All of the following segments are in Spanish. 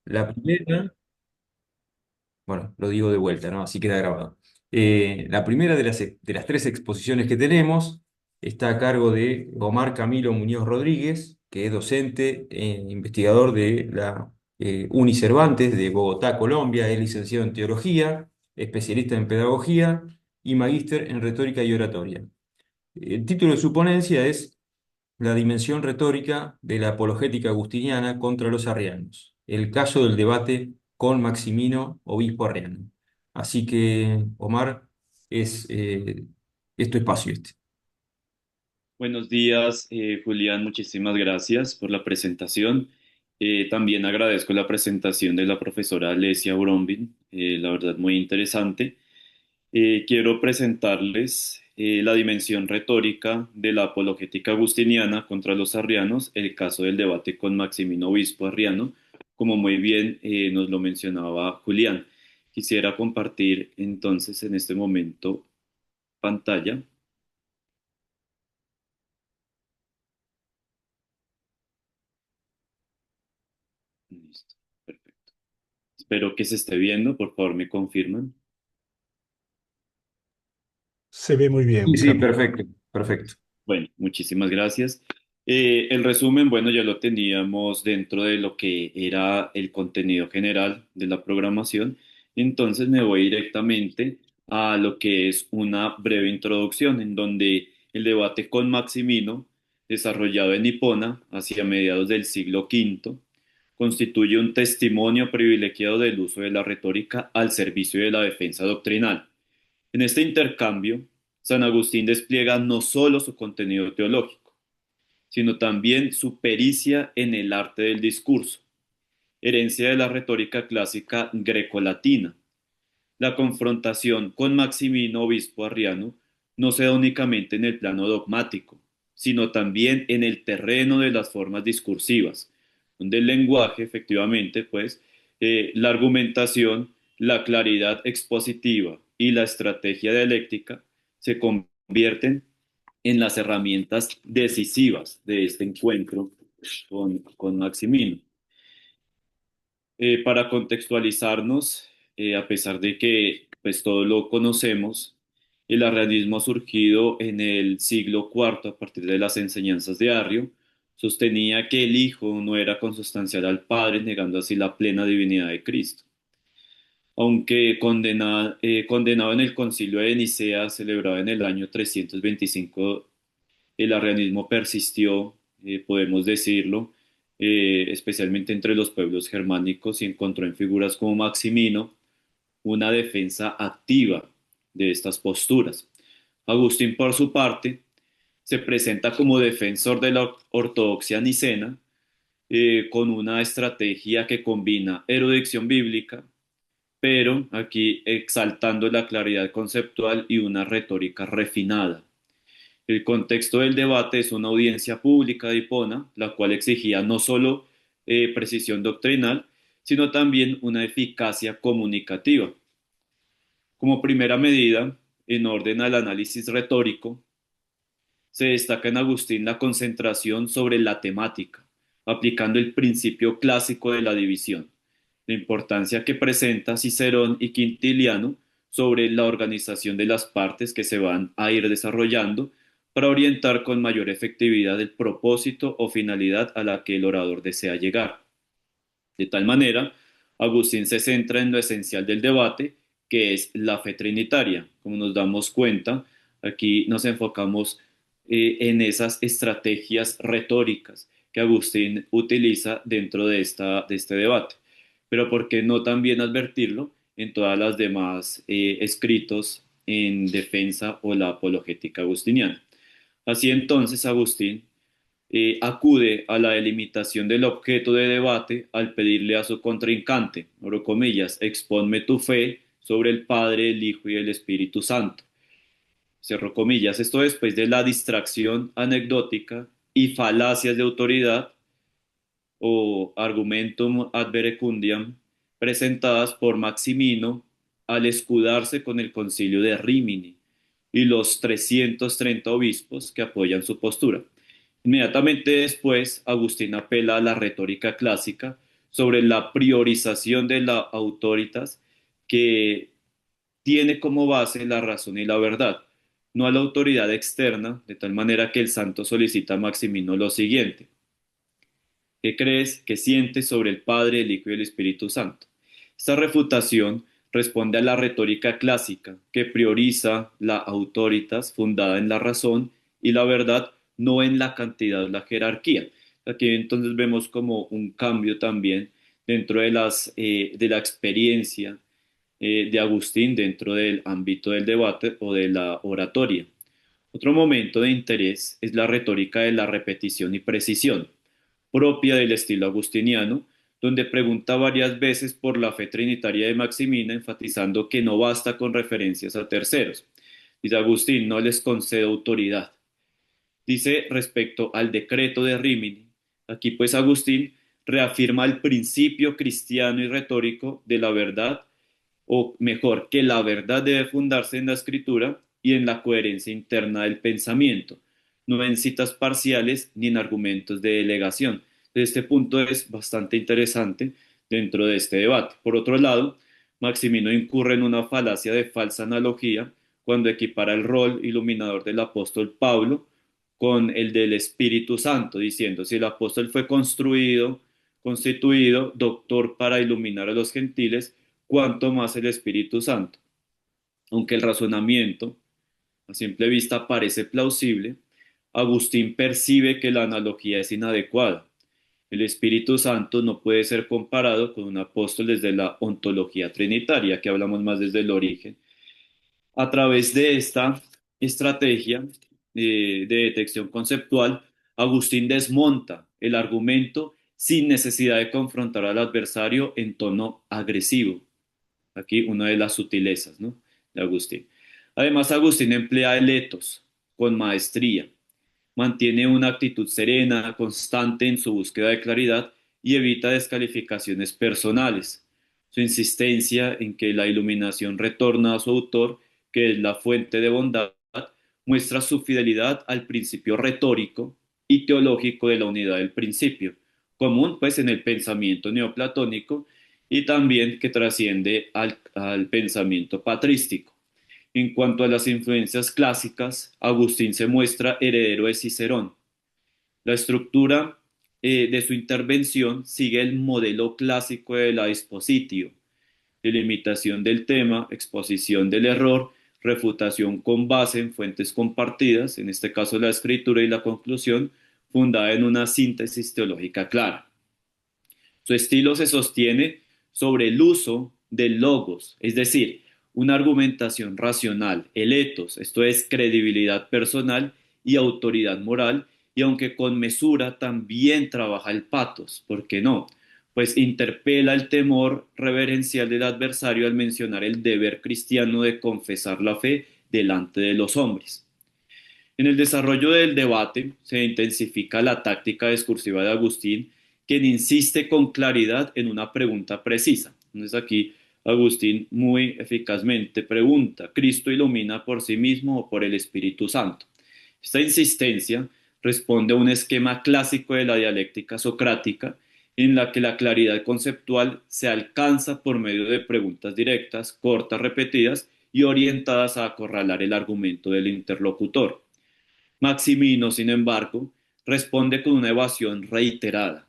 La primera, bueno, lo digo de vuelta, ¿no? Así queda grabado. La primera de las tres exposiciones que tenemos está a cargo de Omar Camilo Muñoz Rodríguez, que es docente e investigador de la Uni Cervantes de Bogotá, Colombia. Es licenciado en Teología, especialista en Pedagogía y magíster en Retórica y Oratoria. El título de su ponencia es La dimensión retórica de la apologética agustiniana contra los arrianos, el caso del debate con Maximino, obispo arriano. Así que, Omar, es tu espacio este. Buenos días, Julián. Muchísimas gracias por la presentación. También agradezco la presentación de la profesora Alesia Brombin, la verdad muy interesante. Quiero presentarles la dimensión retórica de la apologética agustiniana contra los arrianos, el caso del debate con Maximino Obispo Arriano, como muy bien nos lo mencionaba Julián. Quisiera compartir entonces en este momento pantalla. Listo, perfecto. Espero que se esté viendo, por favor me confirman. Se ve muy Sí, bien, sí, Camilo. perfecto, perfecto. Bueno, muchísimas gracias. El resumen, bueno, ya lo teníamos dentro de lo que era el contenido general de la programación. Entonces me voy directamente a lo que es una breve introducción en donde el debate con Maximino, desarrollado en Hipona hacia mediados del siglo V, constituye un testimonio privilegiado del uso de la retórica al servicio de la defensa doctrinal. En este intercambio, San Agustín despliega no solo su contenido teológico, sino también su pericia en el arte del discurso, herencia de la retórica clásica grecolatina. La confrontación con Maximino, obispo arriano, no se da únicamente en el plano dogmático, sino también en el terreno de las formas discursivas, donde el lenguaje, efectivamente, pues, la argumentación, la claridad expositiva y la estrategia dialéctica se convierten en las herramientas decisivas de este encuentro con Maximino. Para contextualizarnos, a pesar de que pues todo lo conocemos, el arrianismo ha surgido en el siglo IV a partir de las enseñanzas de Arrio, sostenía que el Hijo no era consustancial al Padre, negando así la plena divinidad de Cristo. Aunque condenado en el concilio de Nicea, celebrado en el año 325, el arrianismo persistió, podemos decirlo, especialmente entre los pueblos germánicos, y encontró en figuras como Maximino una defensa activa de estas posturas. Agustín, por su parte, se presenta como defensor de la ortodoxia nicena, con una estrategia que combina erudición bíblica, pero aquí exaltando la claridad conceptual y una retórica refinada. El contexto del debate es una audiencia pública de Hipona, la cual exigía no solo precisión doctrinal, sino también una eficacia comunicativa. Como primera medida, en orden al análisis retórico, se destaca en Agustín la concentración sobre la temática, aplicando el principio clásico de la división, la importancia que presenta Cicerón y Quintiliano sobre la organización de las partes que se van a ir desarrollando para orientar con mayor efectividad el propósito o finalidad a la que el orador desea llegar. De tal manera, Agustín se centra en lo esencial del debate, que es la fe trinitaria. Como nos damos cuenta, aquí nos enfocamos en esas estrategias retóricas que Agustín utiliza dentro de este debate. Pero ¿por qué no también advertirlo en todas las demás escritos en defensa o la apologética agustiniana? Así entonces, Agustín acude a la delimitación del objeto de debate al pedirle a su contrincante, abro comillas, exponme tu fe sobre el Padre, el Hijo y el Espíritu Santo. Cerro comillas, esto después de la distracción anecdótica y falacias de autoridad o argumentum ad verecundiam presentadas por Maximino al escudarse con el concilio de Rímini y los 330 obispos que apoyan su postura. Inmediatamente después, Agustín apela a la retórica clásica, sobre la priorización de la autoritas que tiene como base la razón y la verdad, no a la autoridad externa, de tal manera que el santo solicita a Maximino lo siguiente: ¿qué crees, qué sientes sobre el Padre, el Hijo y el Espíritu Santo? Esta refutación responde a la retórica clásica, que prioriza la autoritas fundada en la razón y la verdad, no en la cantidad o la jerarquía. Aquí entonces vemos como un cambio también dentro de la experiencia de Agustín dentro del ámbito del debate o de la oratoria. Otro momento de interés es la retórica de la repetición y precisión, propia del estilo agustiniano, donde pregunta varias veces por la fe trinitaria de Maximina, enfatizando que no basta con referencias a terceros. Dice Agustín: no les concedo autoridad. Dice respecto al decreto de Rímini, aquí pues Agustín reafirma el principio cristiano y retórico de la verdad, o mejor, que la verdad debe fundarse en la escritura y en la coherencia interna del pensamiento, no en citas parciales ni en argumentos de delegación. Este punto es bastante interesante dentro de este debate. Por otro lado, Maximino incurre en una falacia de falsa analogía cuando equipara el rol iluminador del apóstol Pablo con el del Espíritu Santo, diciendo: si el apóstol fue constituido doctor para iluminar a los gentiles, cuanto más el Espíritu Santo. Aunque el razonamiento a simple vista parece plausible, Agustín percibe que la analogía es inadecuada. El Espíritu Santo no puede ser comparado con un apóstol desde la ontología trinitaria, que hablamos más desde el origen. A través de esta estrategia de detección conceptual, Agustín desmonta el argumento sin necesidad de confrontar al adversario en tono agresivo. Aquí una de las sutilezas, ¿no?, de Agustín. Además, Agustín emplea el etos con maestría, mantiene una actitud serena, constante en su búsqueda de claridad y evita descalificaciones personales. Su insistencia en que la iluminación retorna a su autor, que es la fuente de bondad, muestra su fidelidad al principio retórico y teológico de la unidad del principio, común pues en el pensamiento neoplatónico y también que trasciende al pensamiento patrístico. En cuanto a las influencias clásicas, Agustín se muestra heredero de Cicerón. La estructura de su intervención sigue el modelo clásico de la dispositio: delimitación del tema, exposición del error, refutación con base en fuentes compartidas, en este caso la escritura, y la conclusión fundada en una síntesis teológica clara. Su estilo se sostiene sobre el uso del logos, es decir, una argumentación racional, el ethos, esto es credibilidad personal y autoridad moral, y aunque con mesura también trabaja el patos, ¿por qué no? Pues interpela el temor reverencial del adversario al mencionar el deber cristiano de confesar la fe delante de los hombres. En el desarrollo del debate se intensifica la táctica discursiva de Agustín, quien insiste con claridad en una pregunta precisa. Entonces aquí Agustín muy eficazmente pregunta: ¿Cristo ilumina por sí mismo o por el Espíritu Santo? Esta insistencia responde a un esquema clásico de la dialéctica socrática, en la que la claridad conceptual se alcanza por medio de preguntas directas, cortas, repetidas y orientadas a acorralar el argumento del interlocutor. Maximino, sin embargo, responde con una evasión reiterada,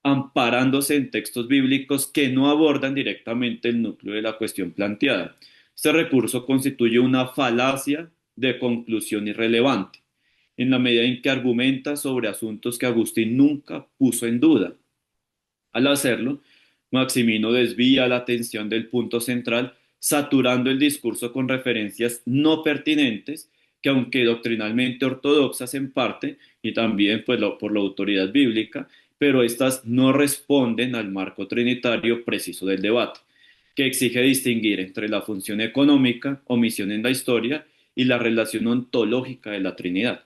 amparándose en textos bíblicos que no abordan directamente el núcleo de la cuestión planteada. Este recurso constituye una falacia de conclusión irrelevante, en la medida en que argumenta sobre asuntos que Agustín nunca puso en duda. Al hacerlo, Maximino desvía la atención del punto central, saturando el discurso con referencias no pertinentes que, aunque doctrinalmente ortodoxas en parte, y también pues, por la autoridad bíblica, pero estas no responden al marco trinitario preciso del debate, que exige distinguir entre la función económica o misión en la historia y la relación ontológica de la Trinidad.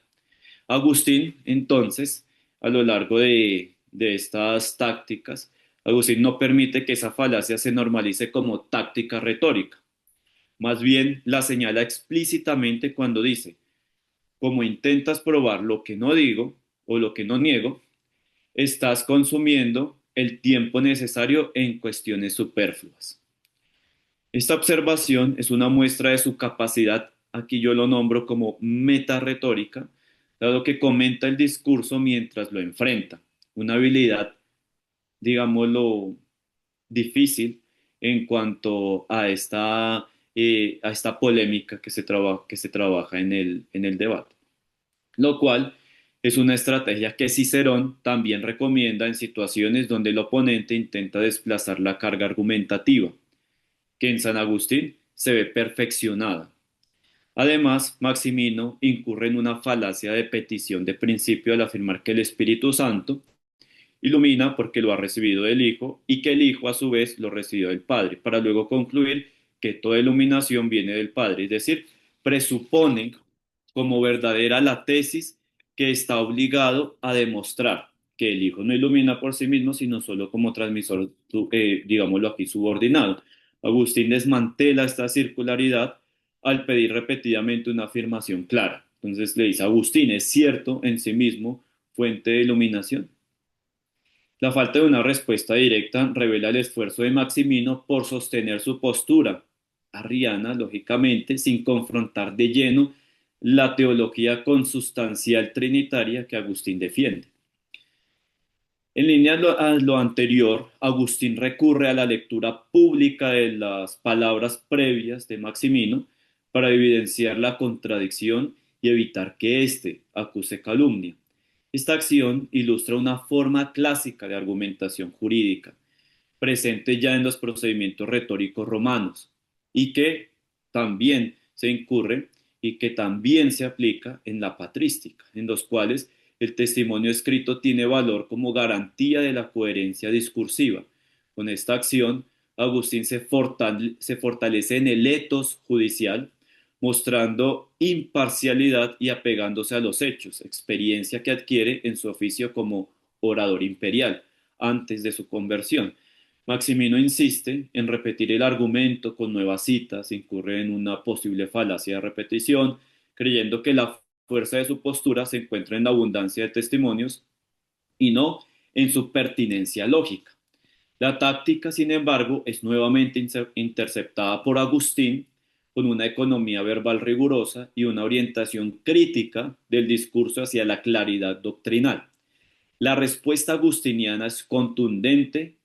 Agustín, entonces, a lo largo de estas tácticas, Agustín no permite que esa falacia se normalice como táctica retórica. Más bien la señala explícitamente cuando dice: como intentas probar lo que no digo o lo que no niego, estás consumiendo el tiempo necesario en cuestiones superfluas. Esta observación es una muestra de su capacidad, aquí yo lo nombro como metaretórica, dado que comenta el discurso mientras lo enfrenta, una habilidad, digámoslo, difícil en cuanto a esta polémica que se trabaja en el debate, lo cual es una estrategia que Cicerón también recomienda en situaciones donde el oponente intenta desplazar la carga argumentativa, que en San Agustín se ve perfeccionada. Además, Maximino incurre en una falacia de petición de principio al afirmar que el Espíritu Santo ilumina porque lo ha recibido del Hijo y que el Hijo a su vez lo recibió del Padre, para luego concluir que toda iluminación viene del Padre, es decir, presupone como verdadera la tesis que está obligado a demostrar que el Hijo no ilumina por sí mismo, sino solo como transmisor, digámoslo aquí, subordinado. Agustín desmantela esta circularidad al pedir repetidamente una afirmación clara. Entonces le dice, Agustín es cierto en sí mismo, fuente de iluminación. La falta de una respuesta directa revela el esfuerzo de Maximino por sostener su postura arriana, lógicamente, sin confrontar de lleno la teología consustancial trinitaria que Agustín defiende. En línea a lo anterior, Agustín recurre a la lectura pública de las palabras previas de Maximino para evidenciar la contradicción y evitar que éste acuse calumnia. Esta acción ilustra una forma clásica de argumentación jurídica, presente ya en los procedimientos retóricos romanos, y que también se incurre y que también se aplica en la patrística, en los cuales el testimonio escrito tiene valor como garantía de la coherencia discursiva. Con esta acción, Agustín se fortalece en el etos judicial, mostrando imparcialidad y apegándose a los hechos, experiencia que adquiere en su oficio como orador imperial antes de su conversión. Maximino insiste en repetir el argumento con nuevas citas, incurre en una posible falacia de repetición, creyendo que la fuerza de su postura se encuentra en la abundancia de testimonios y no en su pertinencia lógica. La táctica, sin embargo, es nuevamente interceptada por Agustín con una economía verbal rigurosa y una orientación crítica del discurso hacia la claridad doctrinal. La respuesta agustiniana es contundente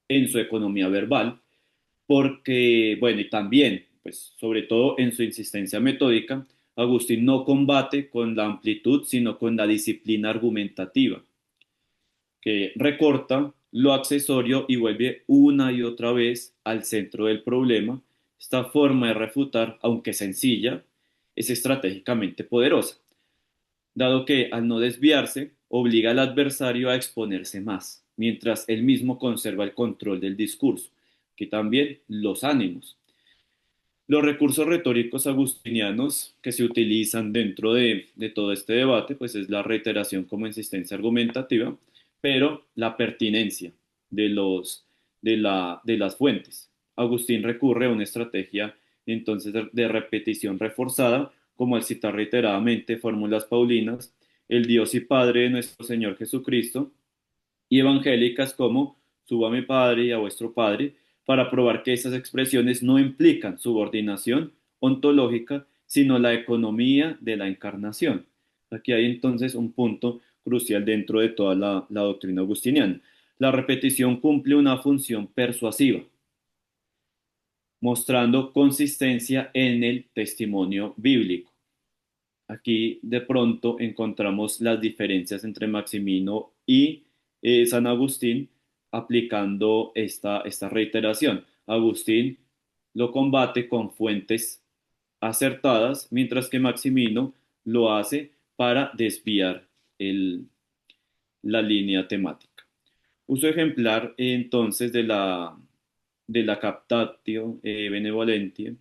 en su economía verbal, porque, bueno, y también, pues, sobre todo en su insistencia metódica, Agustín no combate con la amplitud, sino con la disciplina argumentativa, que recorta lo accesorio y vuelve una y otra vez al centro del problema. Esta forma de refutar, aunque sencilla, es estratégicamente poderosa, dado que al no desviarse, obliga al adversario a exponerse más, mientras él mismo conserva el control del discurso, que también los ánimos. Los recursos retóricos agustinianos que se utilizan dentro de todo este debate, pues es la reiteración como insistencia argumentativa, pero la pertinencia de, de las fuentes. Agustín recurre a una estrategia entonces de repetición reforzada, como al citar reiteradamente fórmulas paulinas, el Dios y Padre de nuestro Señor Jesucristo, y evangélicas como suba a mi Padre y a vuestro Padre, para probar que esas expresiones no implican subordinación ontológica, sino la economía de la encarnación. Aquí hay entonces un punto crucial dentro de toda la doctrina agustiniana. La repetición cumple una función persuasiva, mostrando consistencia en el testimonio bíblico. Aquí de pronto encontramos las diferencias entre Maximino y San Agustín aplicando esta reiteración. Agustín lo combate con fuentes acertadas, mientras que Maximino lo hace para desviar el, la línea temática. Uso ejemplar entonces de la captatio benevolentia.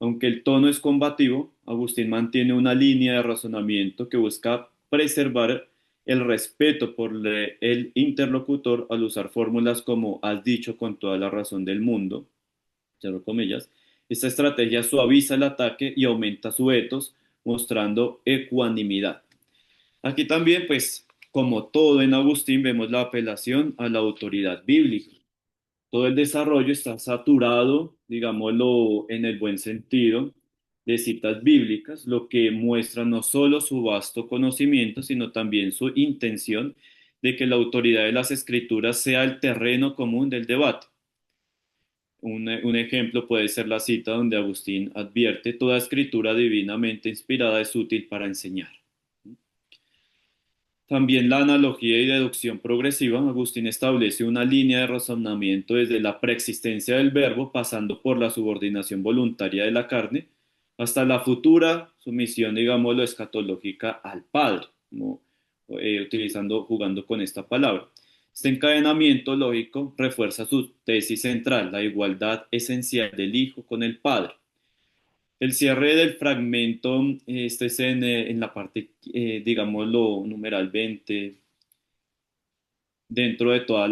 Aunque el tono es combativo, Agustín mantiene una línea de razonamiento que busca preservar el respeto por el interlocutor al usar fórmulas como has dicho con toda la razón del mundo, cierro comillas. Esta estrategia suaviza el ataque y aumenta su etos, mostrando ecuanimidad. Aquí también, pues, como todo en Agustín, vemos la apelación a la autoridad bíblica. Todo el desarrollo está saturado, digámoslo en el buen sentido, de citas bíblicas, lo que muestra no solo su vasto conocimiento, sino también su intención de que la autoridad de las escrituras sea el terreno común del debate. Un ejemplo puede ser la cita donde Agustín advierte: toda escritura divinamente inspirada es útil para enseñar. También la analogía y deducción progresiva. Agustín establece una línea de razonamiento desde la preexistencia del verbo, pasando por la subordinación voluntaria de la carne, hasta la futura sumisión, digámoslo, escatológica al Padre, como, jugando con esta palabra. Este encadenamiento lógico refuerza su tesis central, la igualdad esencial del Hijo con el Padre. El cierre del fragmento, este es en la parte, digámoslo, numeral 20, dentro de toda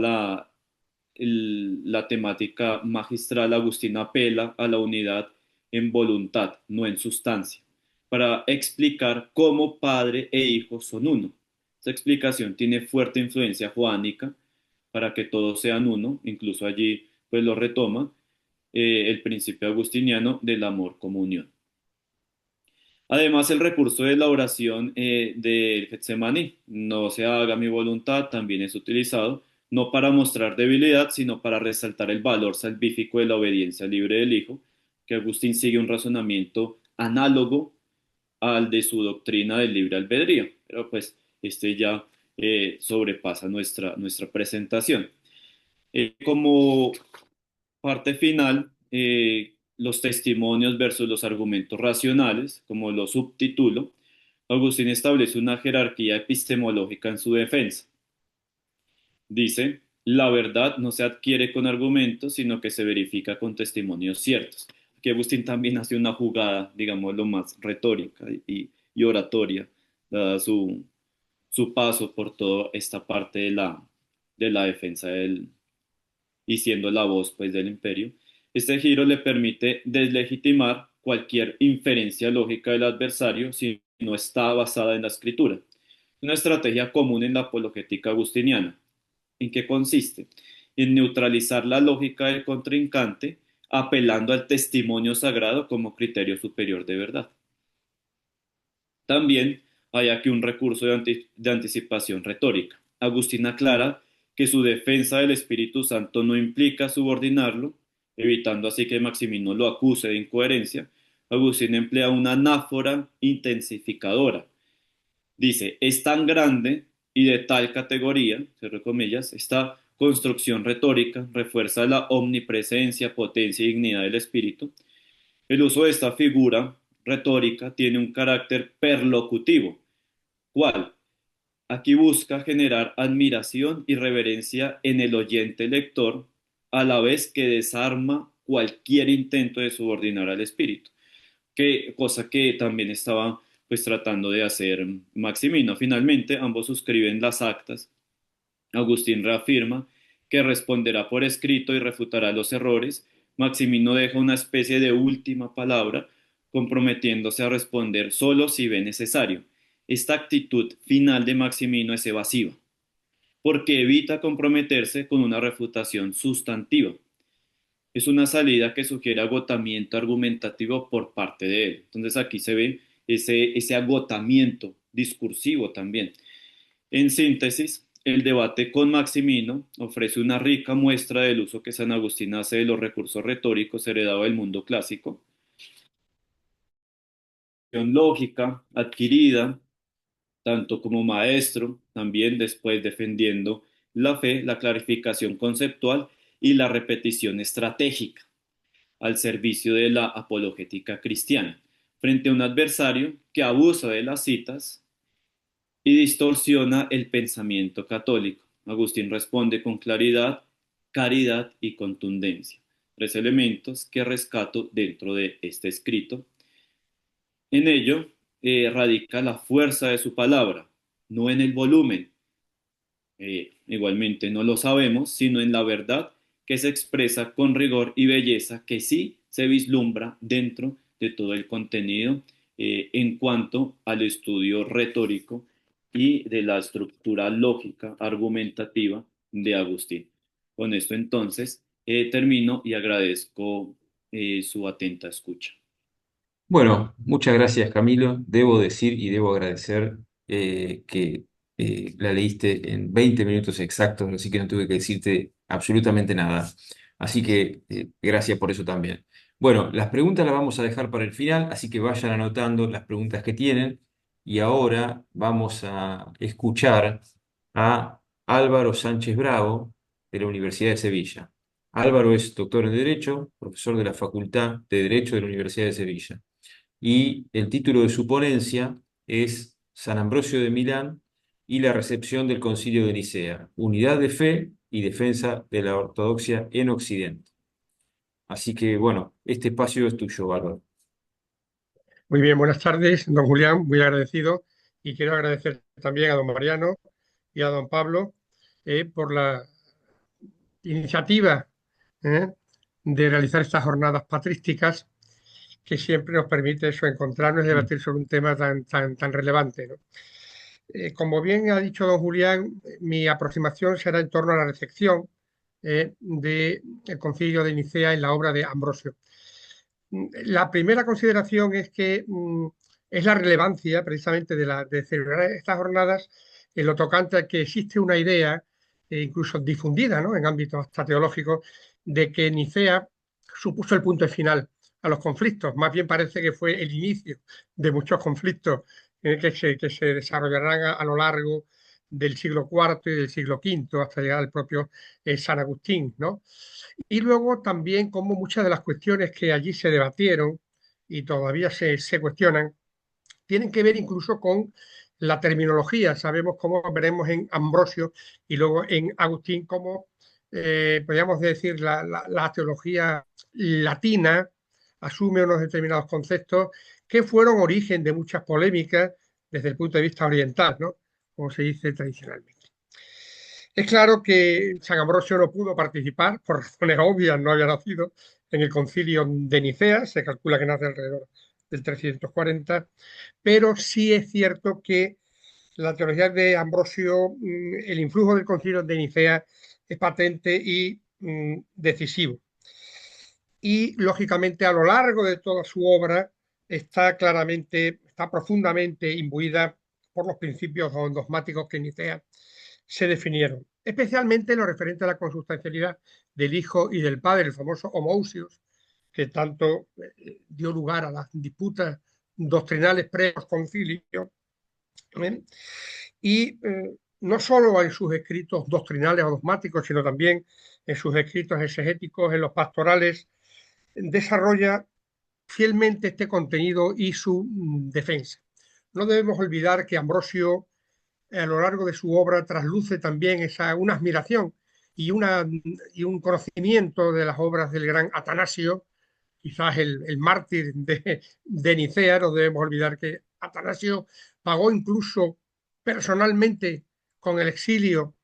la temática magistral. Agustín apela a la unidad en voluntad, no en sustancia, para explicar cómo Padre e Hijo son uno. Esta explicación tiene fuerte influencia joánica para que todos sean uno, incluso allí pues lo retoma el principio agustiniano del amor como unión. Además, el recurso de la oración del Getsemaní, no se haga mi voluntad, también es utilizado no para mostrar debilidad, sino para resaltar el valor salvífico de la obediencia libre del Hijo, que Agustín sigue un razonamiento análogo al de su doctrina del libre albedrío, pero pues este ya sobrepasa nuestra presentación. Como parte final, los testimonios versus los argumentos racionales, como lo subtitulo, Agustín establece una jerarquía epistemológica en su defensa. Dice: la verdad no se adquiere con argumentos, sino que se verifica con testimonios ciertos. Aquí Agustín también hace una jugada, digamos, lo más retórica y oratoria, dada su paso por toda esta parte de la defensa y siendo la voz pues del imperio. Este giro le permite deslegitimar cualquier inferencia lógica del adversario si no está basada en la escritura. Una estrategia común en la apologética agustiniana. ¿En qué consiste? En neutralizar la lógica del contrincante, apelando al testimonio sagrado como criterio superior de verdad. También hay aquí un recurso de anticipación retórica. Agustín aclara que su defensa del Espíritu Santo no implica subordinarlo, evitando así que Maximino lo acuse de incoherencia. Agustín emplea una anáfora intensificadora. Dice: es tan grande y de tal categoría, cierro comillas, esta construcción retórica refuerza la omnipresencia, potencia y dignidad del Espíritu. El uso de esta figura retórica tiene un carácter perlocutivo. ¿Cuál? Aquí busca generar admiración y reverencia en el oyente lector, a la vez que desarma cualquier intento de subordinar al espíritu, cosa que también estaba pues tratando de hacer Maximino. Finalmente, ambos suscriben las actas. Agustín reafirma que responderá por escrito y refutará los errores. Maximino deja una especie de última palabra, comprometiéndose a responder solo si ve necesario. Esta actitud final de Maximino es evasiva, porque evita comprometerse con una refutación sustantiva. Es una salida que sugiere agotamiento argumentativo por parte de él. Entonces aquí se ve ese agotamiento discursivo también. En síntesis, el debate con Maximino ofrece una rica muestra del uso que San Agustín hace de los recursos retóricos heredados del mundo clásico, lógica adquirida tanto como maestro, también después defendiendo la fe, la clarificación conceptual y la repetición estratégica al servicio de la apologética cristiana, frente a un adversario que abusa de las citas y distorsiona el pensamiento católico. Agustín responde con claridad, caridad y contundencia, tres elementos que rescato dentro de este escrito. En ello radica la fuerza de su palabra, no en el volumen, igualmente no lo sabemos, sino en la verdad que se expresa con rigor y belleza que sí se vislumbra dentro de todo el contenido en cuanto al estudio retórico y de la estructura lógica argumentativa de Agustín. Con esto entonces termino y agradezco su atenta escucha. Bueno, muchas gracias Camilo. Debo decir y debo agradecer que la leíste en 20 minutos exactos, así que no tuve que decirte absolutamente nada. Así que gracias por eso también. Bueno, las preguntas las vamos a dejar para el final, así que vayan anotando las preguntas que tienen. Y ahora vamos a escuchar a Álvaro Sánchez Bravo de la Universidad de Sevilla. Álvaro es doctor en Derecho, profesor de la Facultad de Derecho de la Universidad de Sevilla y el título de su ponencia es San Ambrosio de Milán y la recepción del Concilio de Nicea, unidad de fe y defensa de la ortodoxia en Occidente. Así que bueno, este espacio es tuyo, Bárbaro. Muy bien, buenas tardes, don Julián, muy agradecido. Y quiero agradecer también a don Mariano y a don Pablo por la iniciativa eh, de realizar estas jornadas patrísticas que siempre nos permite eso, encontrarnos y debatir sobre un tema tan relevante, ¿no? Como bien ha dicho don Julián, mi aproximación será en torno a la recepción del Concilio de Nicea en la obra de Ambrosio. La primera consideración es que es la relevancia precisamente de celebrar estas jornadas en lo tocante a que existe una idea, incluso difundida, ¿no?, en ámbitos hasta teológicos, de que Nicea supuso el punto final a los conflictos. Más bien parece que fue el inicio de muchos conflictos que se desarrollarán a lo largo del siglo IV y del siglo V hasta llegar al propio San Agustín, ¿no? Y luego también como muchas de las cuestiones que allí se debatieron y todavía se cuestionan, tienen que ver incluso con la terminología. Sabemos cómo veremos en Ambrosio y luego en Agustín cómo, podríamos decir, la teología latina asume unos determinados conceptos que fueron origen de muchas polémicas desde el punto de vista oriental, ¿no?, como se dice tradicionalmente. Es claro que San Ambrosio no pudo participar, por razones obvias, no había nacido en el concilio de Nicea, se calcula que nace alrededor del 340, pero sí es cierto que la teología de Ambrosio, el influjo del concilio de Nicea es patente y decisivo. Y lógicamente a lo largo de toda su obra está profundamente imbuida por los principios dogmáticos que en Nicea se definieron, especialmente en lo referente a la consubstancialidad del Hijo y del Padre, el famoso homoousios, que tanto dio lugar a las disputas doctrinales pre-concilio, ¿eh? Y no solo en sus escritos doctrinales o dogmáticos, sino también en sus escritos exegéticos, en los pastorales, desarrolla fielmente este contenido y su defensa. No debemos olvidar que Ambrosio a lo largo de su obra trasluce también una admiración y, y un conocimiento de las obras del gran Atanasio, quizás el mártir de Nicea. No debemos olvidar que Atanasio pagó incluso personalmente con el exilio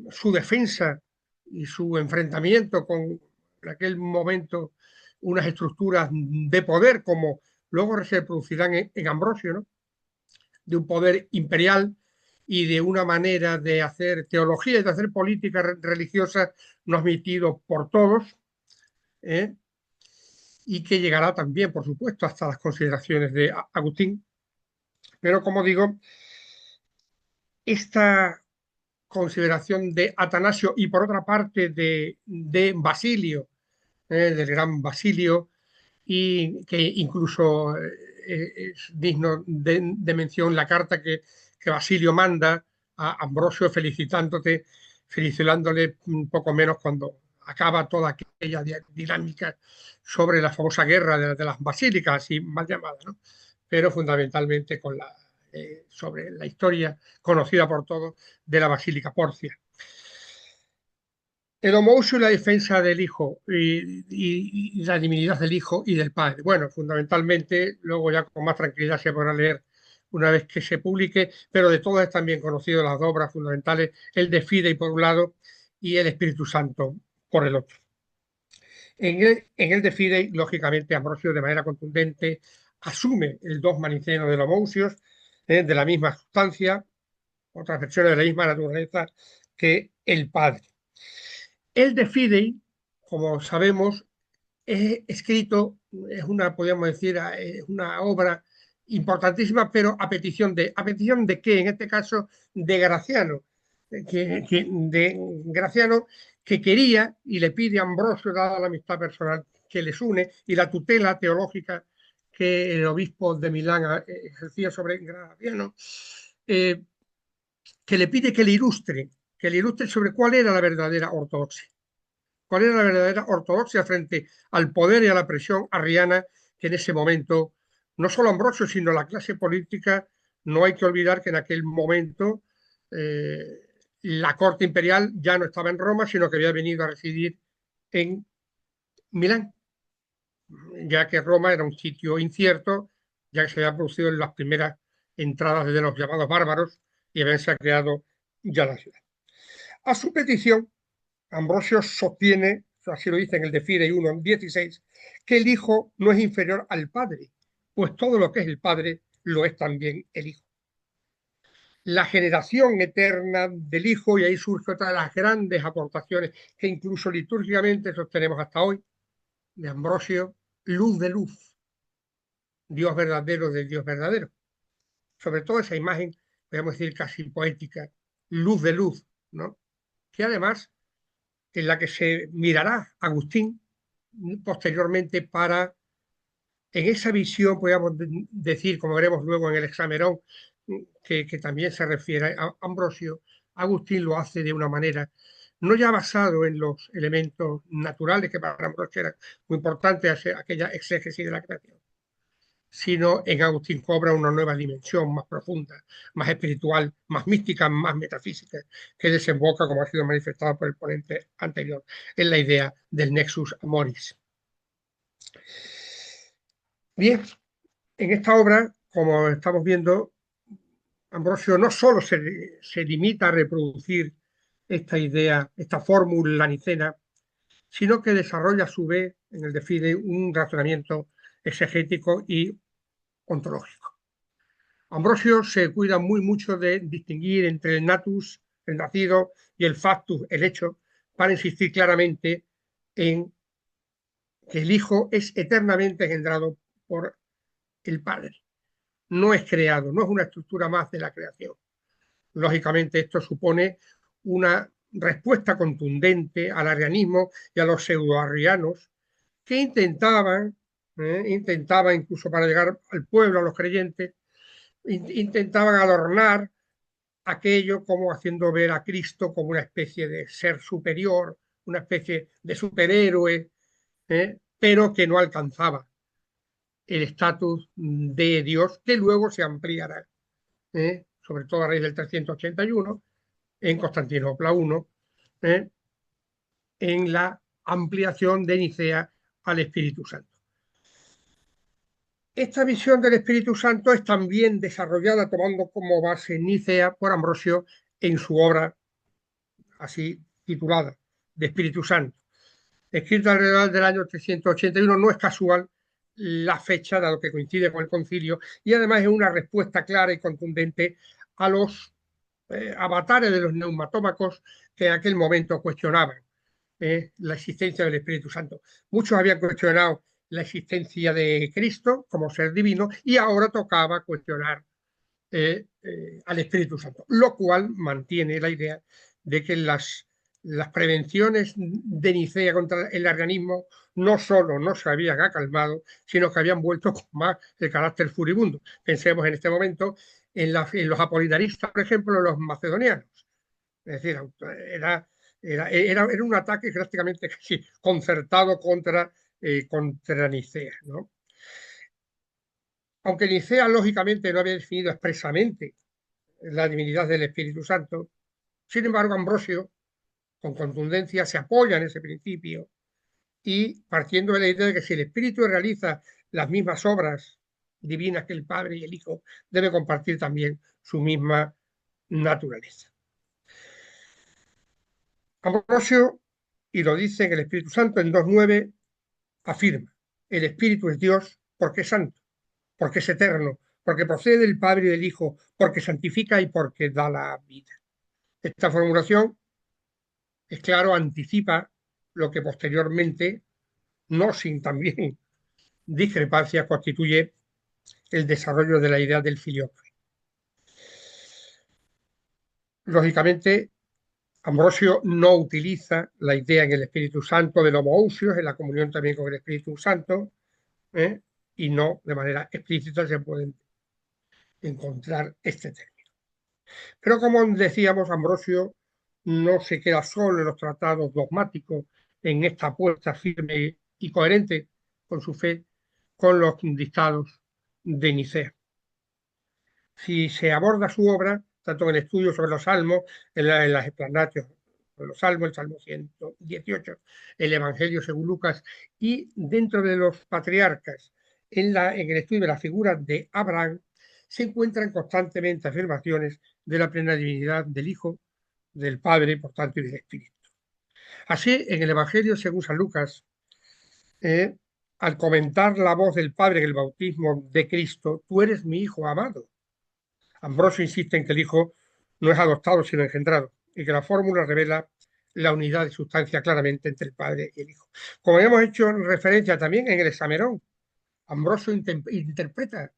su defensa y su enfrentamiento con en aquel momento unas estructuras de poder como luego se producirán en Ambrosio, ¿no?, de un poder imperial y de una manera de hacer teología y de hacer política religiosa no admitido por todos, ¿eh?, y que llegará también, por supuesto, hasta las consideraciones de Agustín. Pero, como digo, esta consideración de Atanasio y, por otra parte, de Basilio, del gran Basilio, y que incluso es digno de mención la carta que Basilio manda a Ambrosio felicitándole un poco menos cuando acaba toda aquella dinámica sobre la famosa guerra de las basílicas, así mal llamada, ¿no?, pero fundamentalmente sobre la historia conocida por todos de la Basílica Porcia. El homoousios y la defensa del Hijo y la divinidad del Hijo y del Padre. Bueno, fundamentalmente, luego ya con más tranquilidad se podrá leer una vez que se publique, pero de todas están bien conocidas las dos obras fundamentales, el de Fidei por un lado y el Espíritu Santo por el otro. En el de Fidei, lógicamente, Ambrosio de manera contundente asume el dogma niceno del homoousios, de la misma sustancia, otras versiones de la misma naturaleza que el Padre. El De Fidei, como sabemos, es escrito, es una, podríamos decir, es una obra importantísima, pero ¿a petición de qué? En este caso, de Graciano, de Graciano, que quería y le pide a Ambrosio, dada la amistad personal que les une y la tutela teológica que el obispo de Milán ejercía sobre Graciano, eh, que le pide que le ilustre sobre cuál era la verdadera ortodoxia. ¿Cuál era la verdadera ortodoxia frente al poder y a la presión arriana que en ese momento, no solo Ambrosio, sino la clase política? No hay que olvidar que en aquel momento la corte imperial ya no estaba en Roma, sino que había venido a residir en Milán, ya que Roma era un sitio incierto, ya que se había producido en las primeras entradas de los llamados bárbaros y habíanse creado ya la ciudad. A su petición, Ambrosio sostiene, así lo dice en el De Fidei 1:16, que el Hijo no es inferior al Padre, pues todo lo que es el Padre lo es también el Hijo. La generación eterna del Hijo, y ahí surge otra de las grandes aportaciones que incluso litúrgicamente sostenemos hasta hoy, de Ambrosio, luz de luz, Dios verdadero de Dios verdadero. Sobre todo esa imagen, podemos decir casi poética, luz de luz, ¿no? Que además en la que se mirará Agustín posteriormente para, en esa visión, podríamos decir, como veremos luego en el Hexamerón, que también se refiere a Ambrosio, Agustín lo hace de una manera no ya basado en los elementos naturales, que para Ambrosio era muy importante hacer aquella exégesis de la creación, sino en Agustín cobra una nueva dimensión más profunda, más espiritual, más mística, más metafísica, que desemboca, como ha sido manifestado por el ponente anterior, en la idea del nexus amoris. Bien, en esta obra, como estamos viendo, Ambrosio no solo se limita a reproducir esta idea, esta fórmula nicena, sino que desarrolla a su vez en el De Fidei un razonamiento exegético y ontológico. Ambrosio se cuida muy mucho de distinguir entre el natus, el nacido, y el factus, el hecho, para insistir claramente en que el Hijo es eternamente engendrado por el Padre. No es creado, no es una estructura más de la creación. Lógicamente, esto supone una respuesta contundente al arrianismo y a los pseudoarrianos que intentaban incluso para llegar al pueblo, a los creyentes, intentaban adornar aquello como haciendo ver a Cristo como una especie de ser superior, una especie de superhéroe, pero que no alcanzaba el estatus de Dios, que luego se ampliará, sobre todo a raíz del 381, en Constantinopla I, en la ampliación de Nicea al Espíritu Santo. Esta visión del Espíritu Santo es también desarrollada tomando como base Nicea por Ambrosio en su obra así titulada, de Espíritu Santo, escrita alrededor del año 381. No es casual la fecha, dado que coincide con el concilio, y además es una respuesta clara y contundente a los avatares de los neumatómacos que en aquel momento cuestionaban la existencia del Espíritu Santo. Muchos habían cuestionado la existencia de Cristo como ser divino y ahora tocaba cuestionar al Espíritu Santo, lo cual mantiene la idea de que las prevenciones de Nicea contra el arrianismo no solo no se habían acalmado, sino que habían vuelto con más el carácter furibundo. Pensemos en este momento en los apolinaristas, por ejemplo, los macedonianos. Es decir, era un ataque prácticamente casi concertado contra Nicea, ¿no? Aunque Nicea lógicamente no había definido expresamente la divinidad del Espíritu Santo, sin embargo Ambrosio con contundencia se apoya en ese principio y partiendo de la idea de que si el Espíritu realiza las mismas obras divinas que el Padre y el Hijo, debe compartir también su misma naturaleza. Ambrosio, y lo dice en el Espíritu Santo en 2:9, afirma: el Espíritu es Dios porque es santo, porque es eterno, porque procede del Padre y del Hijo, porque santifica y porque da la vida. Esta formulación, es claro, anticipa lo que posteriormente, no sin también discrepancias, constituye el desarrollo de la idea del filioque. Lógicamente, Ambrosio no utiliza la idea en el Espíritu Santo del homoousios, en la comunión también con el Espíritu Santo, ¿eh? Y no de manera explícita se puede encontrar este término. Pero como decíamos, Ambrosio no se queda solo en los tratados dogmáticos, en esta apuesta firme y coherente con su fe, con los dictados de Nicea. Si se aborda su obra, tanto en el estudio sobre los salmos, en las explanaciones de los salmos, el Salmo 118, el Evangelio según Lucas, y dentro de los patriarcas, en el estudio de la figura de Abraham, se encuentran constantemente afirmaciones de la plena divinidad del Hijo, del Padre, por tanto, y del Espíritu. Así, en el Evangelio según San Lucas, eh, al comentar la voz del Padre en el bautismo de Cristo, tú eres mi Hijo amado. Ambrosio insiste en que el Hijo no es adoptado sino engendrado y que la fórmula revela la unidad de sustancia claramente entre el Padre y el Hijo. Como hemos hecho referencia también en el Hexamerón, Ambrosio interpreta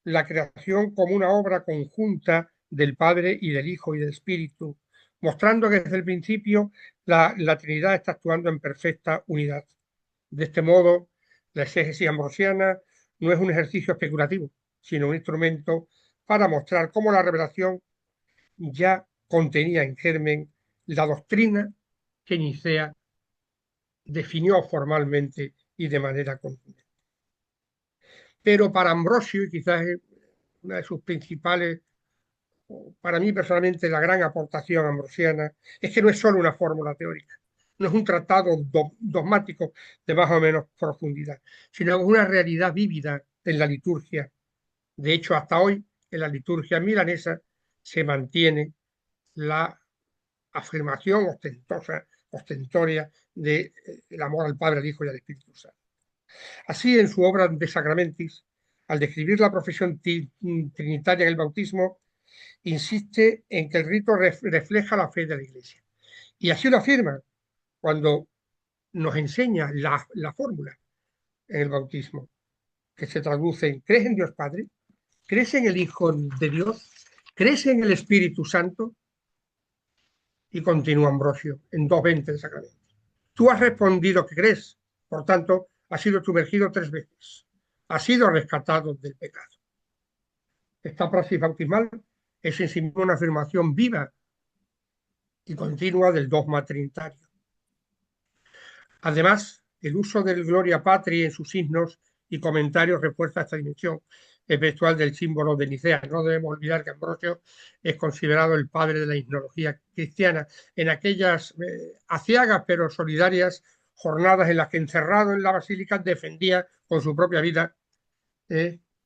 la creación como una obra conjunta del Padre y del Hijo y del Espíritu, mostrando que desde el principio la Trinidad está actuando en perfecta unidad. De este modo, la exégesis ambrosiana no es un ejercicio especulativo, sino un instrumento para mostrar cómo la revelación ya contenía en germen la doctrina que Nicea definió formalmente y de manera contundente. Pero para Ambrosio, y quizás es una de sus principales, para mí personalmente la gran aportación ambrosiana, es que no es solo una fórmula teórica, no es un tratado dogmático de más o menos profundidad, sino una realidad vívida en la liturgia. De hecho, hasta hoy, en la liturgia milanesa, se mantiene la afirmación ostentoria del amor al Padre, al Hijo y al Espíritu Santo. Así, en su obra De Sacramentis, al describir la profesión trinitaria en el bautismo, insiste en que el rito refleja la fe de la Iglesia. Y así lo afirma cuando nos enseña la fórmula en el bautismo, que se traduce en ¿crees en Dios Padre? ¿Crees en el Hijo de Dios? ¿Crees en el Espíritu Santo? Y continúa Ambrosio en 2:20 de Sacramento. Tú has respondido que crees, por tanto, has sido sumergido 3 veces, has sido rescatado del pecado. Esta praxis bautismal es en sí misma una afirmación viva y continua del dogma trinitario. Además, el uso del Gloria Patri en sus signos y comentarios refuerza esta dimensión espiritual del símbolo de Nicea. No debemos olvidar que Ambrosio es considerado el padre de la himnología cristiana en aquellas aciagas pero solidarias jornadas en las que, encerrado en la basílica, defendía con su propia vida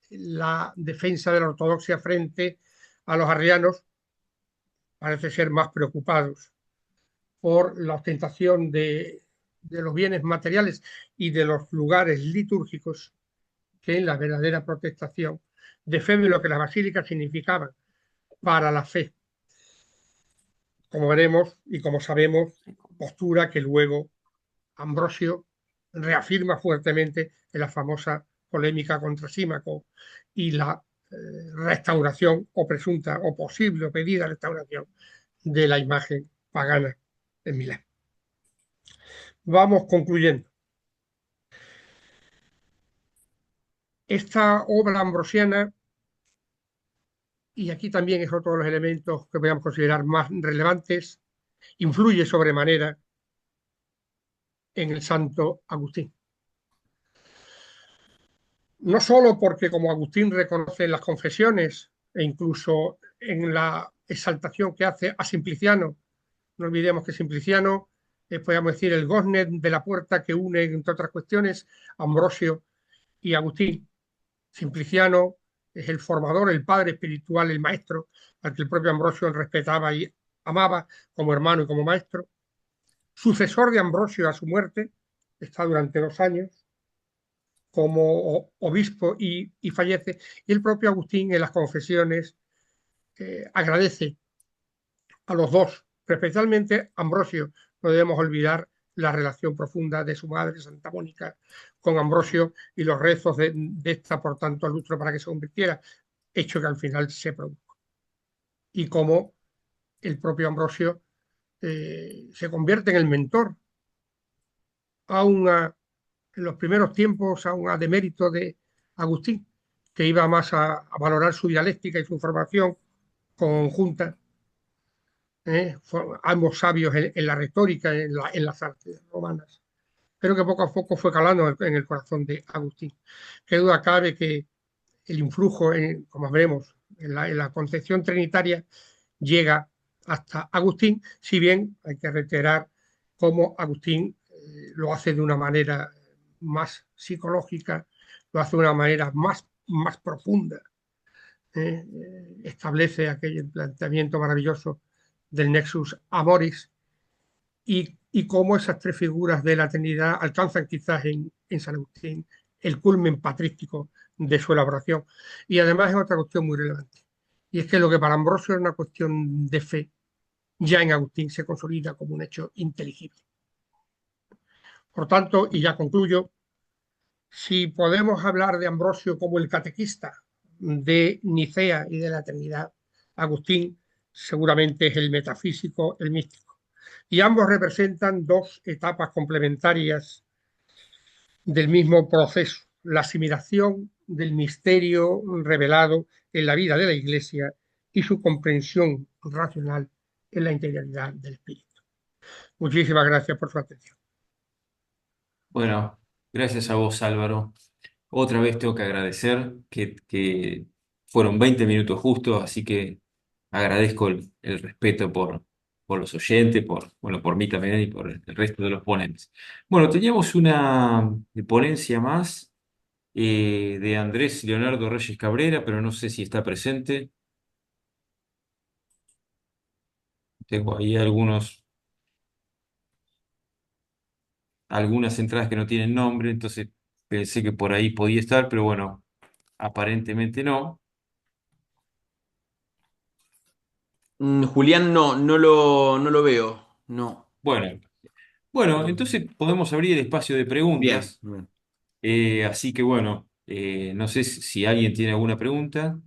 la defensa de la ortodoxia frente a los arrianos, parece ser más preocupados por la ostentación de los bienes materiales y de los lugares litúrgicos que en la verdadera protestación de fe de lo que las basílicas significaban para la fe. Como veremos y como sabemos, postura que luego Ambrosio reafirma fuertemente en la famosa polémica contra Símaco y la restauración o presunta o posible o pedida restauración de la imagen pagana en Milán. Vamos concluyendo. Esta obra ambrosiana, y aquí también es otro de los elementos que podemos considerar más relevantes, influye sobremanera en el santo Agustín. No solo porque, como Agustín reconoce en las confesiones e incluso en la exaltación que hace a Simpliciano, no olvidemos que Simpliciano es, podríamos decir, el gozne de la puerta que une, entre otras cuestiones, Ambrosio y Agustín. Simpliciano es el formador, el padre espiritual, el maestro, al que el propio Ambrosio respetaba y amaba como hermano y como maestro. Sucesor de Ambrosio a su muerte, está durante 2 años. como obispo y fallece. Y el propio Agustín en las confesiones agradece a los dos, pero especialmente Ambrosio. No debemos olvidar la relación profunda de su madre, Santa Mónica, con Ambrosio y los rezos de esta, por tanto, al lustro para que se convirtiera, hecho que al final se produjo. Y cómo el propio Ambrosio se convierte en el mentor, aún en los primeros tiempos, aún a demérito de Agustín, que iba más a valorar su dialéctica y su formación conjunta, ambos sabios en la retórica, en las artes romanas, pero que poco a poco fue calando en el corazón de Agustín. Qué duda cabe que el influjo, como veremos, en la concepción trinitaria llega hasta Agustín, si bien hay que reiterar cómo Agustín lo hace de una manera más psicológica, lo hace de una manera más profunda, establece aquel planteamiento maravilloso del Nexus Amoris y cómo esas tres figuras de la Trinidad alcanzan quizás en San Agustín el culmen patrístico de su elaboración. Y además es otra cuestión muy relevante. Y es que lo que para Ambrosio era una cuestión de fe, ya en Agustín se consolida como un hecho inteligible. Por tanto, y ya concluyo, si podemos hablar de Ambrosio como el catequista de Nicea y de la Trinidad, Agustín seguramente es el metafísico, el místico. Y ambos representan dos etapas complementarias del mismo proceso, la asimilación del misterio revelado en la vida de la Iglesia y su comprensión racional en la integralidad del espíritu. Muchísimas gracias por su atención. Bueno, gracias a vos, Álvaro. Otra vez tengo que agradecer que fueron 20 minutos justos, así que agradezco el respeto por los oyentes, bueno, por mí también y por el resto de los ponentes. Bueno, teníamos una ponencia más de Andrés Leonardo Reyes Cabrera, pero no sé si está presente. Tengo ahí algunas entradas que no tienen nombre, entonces pensé que por ahí podía estar, pero bueno, aparentemente no. Julián, no lo veo. No. Bueno, bueno, entonces podemos abrir el espacio de Bien. preguntas. Así que bueno, no sé si alguien tiene alguna pregunta.